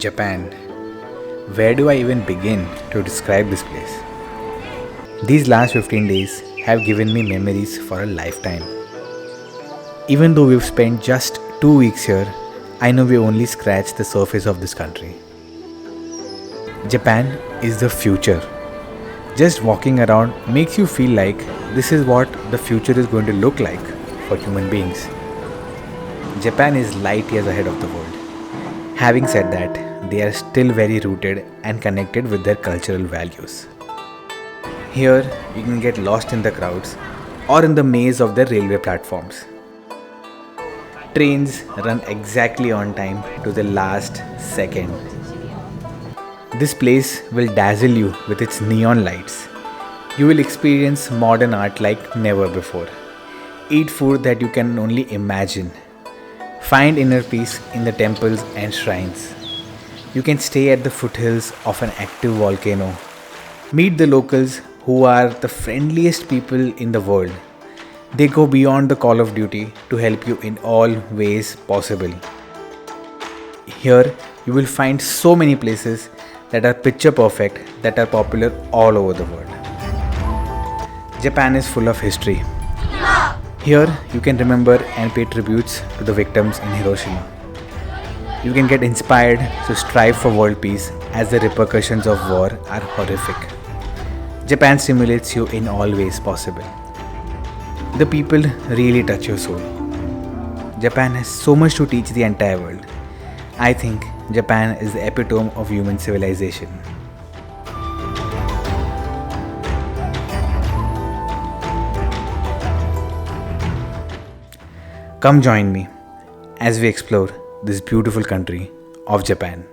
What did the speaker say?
Japan. Where do I even begin to describe this place? These last 15 days have given me memories for a lifetime. Even though we've spent just 2 weeks here, I know we only scratched the surface of this country. Japan is the future. Just walking around makes you feel like this is what the future is going to look like for human beings. Japan is light years ahead of the world. Having said that, they are still very rooted and connected with their cultural values. Here, you can get lost in the crowds or in the maze of their railway platforms. Trains run exactly on time to the last second. This place will dazzle you with its neon lights. You will experience modern art like never before. Eat food that you can only imagine. Find inner peace in the temples and shrines. You can stay at the foothills of an active volcano. Meet the locals who are the friendliest people in the world. They go beyond the call of duty to help you in all ways possible. Here, you will find so many places that are picture perfect that are popular all over the world. Japan is full of history. Here, you can remember and pay tributes to the victims in Hiroshima. You can get inspired to strive for world peace as the repercussions of war are horrific. Japan stimulates you in all ways possible. The people really touch your soul. Japan has so much to teach the entire world. I think Japan is the epitome of human civilization. Come join me as we explore this beautiful country of Japan.